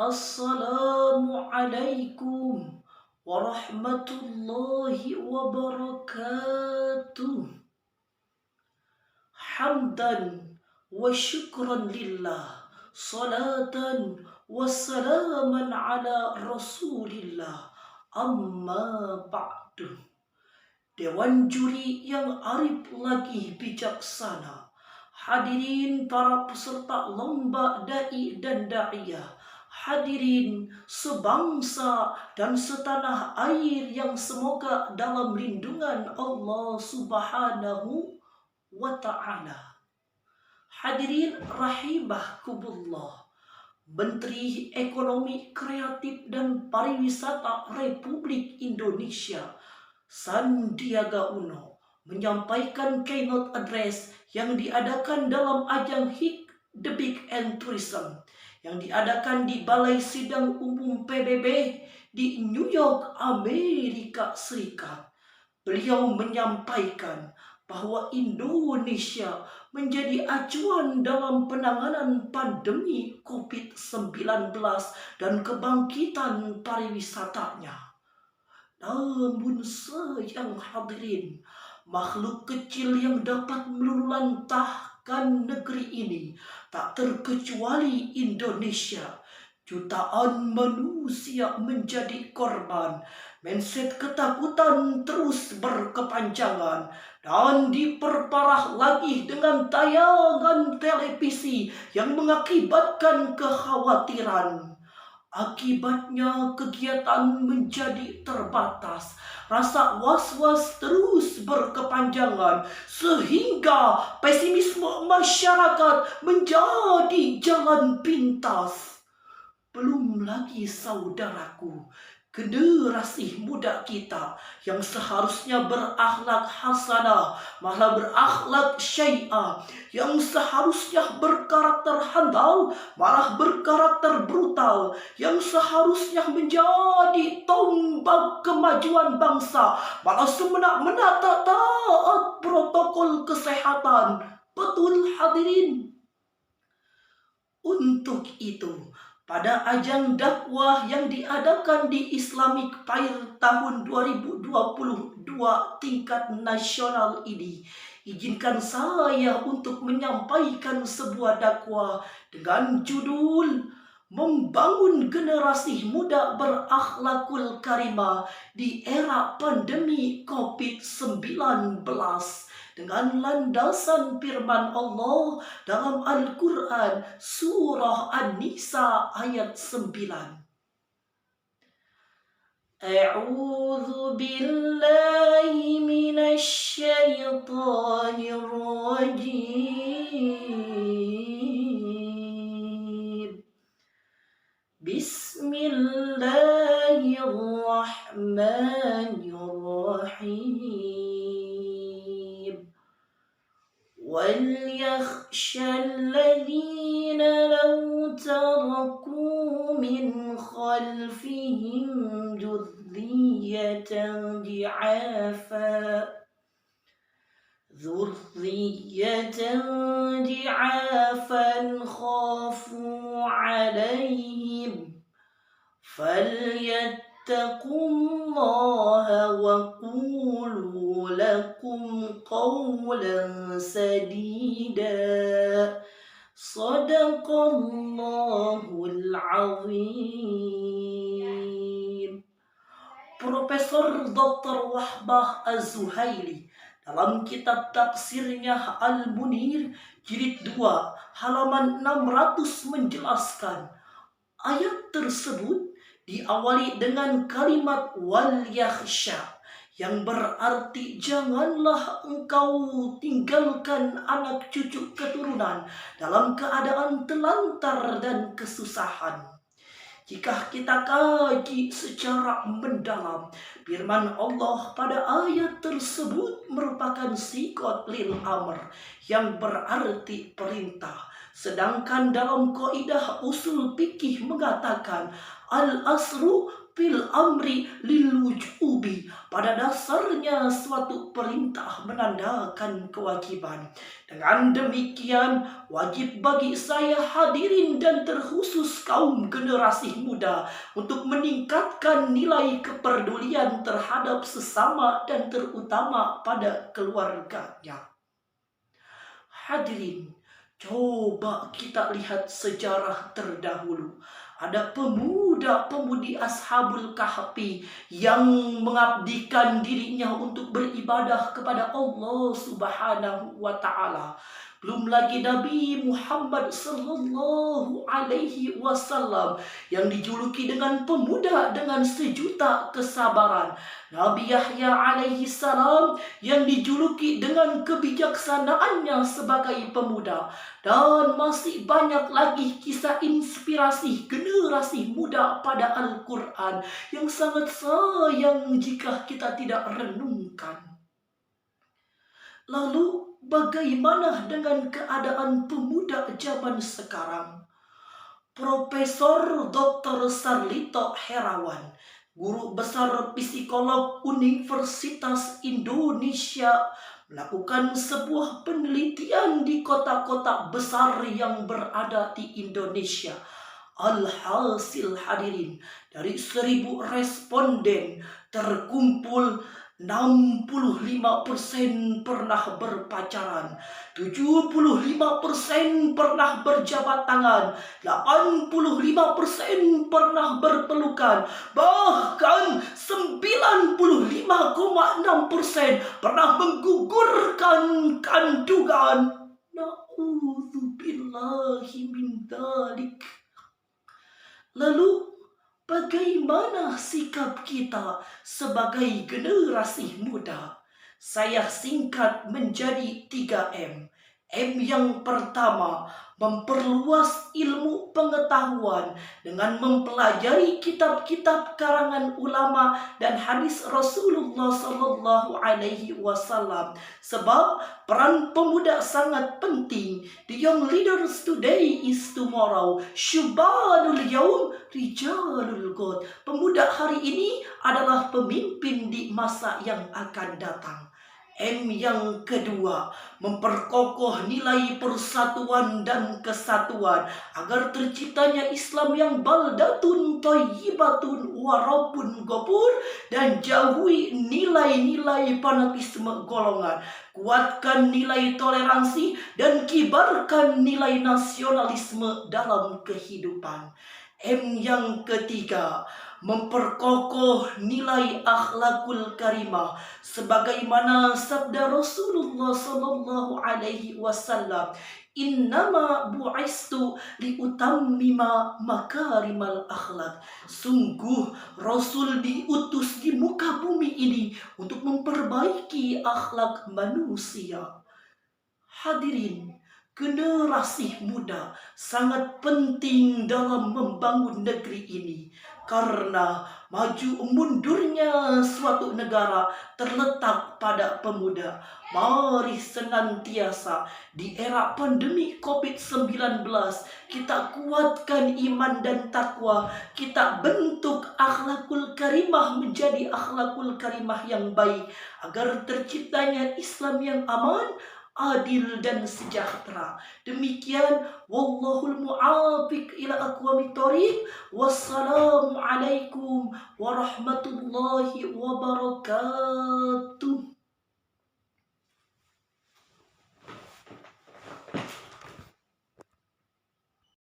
Assalamualaikum warahmatullahi wabarakatuh. Hamdan wa syukran lillah, salatan wassalaman ala rasulillah, amma ba'du. Dewan juri yang arif lagi bijaksana, hadirin para peserta lomba dai dan da'iyah, hadirin sebangsa dan setanah air yang semoga dalam lindungan Allah Subhanahu wa ta'ala. Hadirin rahimakumullah, Menteri Ekonomi Kreatif dan Pariwisata Republik Indonesia Sandiaga Uno menyampaikan keynote address yang diadakan dalam ajang HIK The Big and Tourism yang diadakan di Balai Sidang Umum PBB di New York, Amerika Serikat. Beliau menyampaikan bahwa Indonesia menjadi acuan dalam penanganan pandemi COVID-19 dan kebangkitan pariwisatanya. Namun sayang hadirin, makhluk kecil yang dapat meluluhlantahkan negeri ini tak terkecuali Indonesia. Jutaan manusia menjadi korban. Mindset ketakutan terus berkepanjangan dan diperparah lagi dengan tayangan televisi yang mengakibatkan kekhawatiran. Akibatnya kegiatan menjadi terbatas, rasa was-was terus berkepanjangan, sehingga pesimisme masyarakat menjadi jalan pintas. Belum lagi saudaraku, generasi muda kita yang seharusnya berakhlak hasanah malah berakhlak syai'ah, yang seharusnya berkarakter handal malah berkarakter brutal, yang seharusnya menjadi tombak kemajuan bangsa malah semena-mena tak taat protokol kesehatan. Betul hadirin? Untuk itu, pada ajang dakwah yang diadakan di Islamic Fair tahun 2022 tingkat nasional ini, izinkan saya untuk menyampaikan sebuah dakwah dengan judul Membangun Generasi Muda Berakhlakul Karimah di Era Pandemi COVID-19 dengan landasan firman Allah dalam Al-Quran surah An-Nisa ayat 9. A'udzu billahi minasy syaithanir rajim. Bismillahirrahmanirrahim. وَلْيَخْشَ الَّذِينَ لَوْ تَرَكُوا مِنْ خَلْفِهِمْ ذُرِّيَّةً ضِعَافًا خَافُوا عَلَيْهِمْ فَلْيَتَّقُوا اللَّهَ وَقُولُوا لَكُمْ قَوْلًا سَدِيدًا. Sadaqallahul azim. Profesor Dr. Wahbah Az-Zuhaili dalam kitab tafsirnya Al-Munir jilid 2 halaman 600 menjelaskan, ayat tersebut diawali dengan kalimat wal yakhsha yang berarti janganlah engkau tinggalkan anak cucu keturunan dalam keadaan telantar dan kesusahan. Jika kita kaji secara mendalam, firman Allah pada ayat tersebut merupakan sigot lil amr yang berarti perintah. Sedangkan dalam kaidah usul fikih mengatakan al-asru fil amri lil wujubi. Pada dasarnya suatu perintah menandakan kewajiban. Dengan demikian, wajib bagi saya hadirin dan terkhusus kaum generasi muda untuk meningkatkan nilai kepedulian terhadap sesama dan terutama pada keluarganya. Hadirin, coba kita lihat sejarah terdahulu. Ada pemuda-pemudi Ashabul Kahfi yang mengabdikan dirinya untuk beribadah kepada Allah Subhanahu wa Ta'ala. Belum lagi Nabi Muhammad sallallahu alaihi wasallam yang dijuluki dengan pemuda dengan sejuta kesabaran. Nabi Yahya alaihi salam yang dijuluki dengan kebijaksanaannya sebagai pemuda. Dan masih banyak lagi kisah inspirasi generasi muda pada Al-Quran yang sangat sayang jika kita tidak renungkan. Lalu bagaimana dengan keadaan pemuda zaman sekarang? Profesor Dr. Sarlito Herawan, guru besar psikolog Universitas Indonesia, melakukan sebuah penelitian di kota-kota besar yang berada di Indonesia. Alhasil hadirin, dari 1.000 responden terkumpul 65% pernah berpacaran, 75% pernah berjabat tangan, 85% pernah berpelukan, bahkan 95,6% pernah menggugurkan kandungan. Na'udzubillahi min dzalik. Lalu bagaimana sikap kita sebagai generasi muda? Saya singkat menjadi 3M. M yang pertama, memperluas ilmu pengetahuan dengan mempelajari kitab-kitab karangan ulama dan hadis Rasulullah sallallahu alaihi wasallam. Sebab peran pemuda sangat penting. The young leaders today is tomorrow. Syubanul yaum rijalul ghad. Pemuda hari ini adalah pemimpin di masa yang akan datang. M yang kedua, memperkokoh nilai persatuan dan kesatuan agar terciptanya Islam yang baldatun thayyibatun warabun ghafur, dan jauhi nilai-nilai fanatisme golongan. Kuatkan nilai toleransi dan kibarkan nilai nasionalisme dalam kehidupan. M yang ketiga, memperkokoh nilai akhlakul karimah sebagaimana sabda Rasulullah sallallahu alaihi wasallam, innama bu'istu liutammima makarimal akhlak. Sungguh Rasul diutus di muka bumi ini untuk memperbaiki akhlak manusia. Hadirin, generasi muda sangat penting dalam membangun negeri ini, karena maju mundurnya suatu negara terletak pada pemuda. Mari senantiasa di era pandemi COVID-19 kita kuatkan iman dan takwa, kita bentuk akhlakul karimah menjadi akhlakul karimah yang baik, agar terciptanya Islam yang aman, adil dan sejahtera. Demikian, wallahul mu'afiq ila aqwamit thoriq. Wassalamu alaikum warahmatullahi wabarakatuh.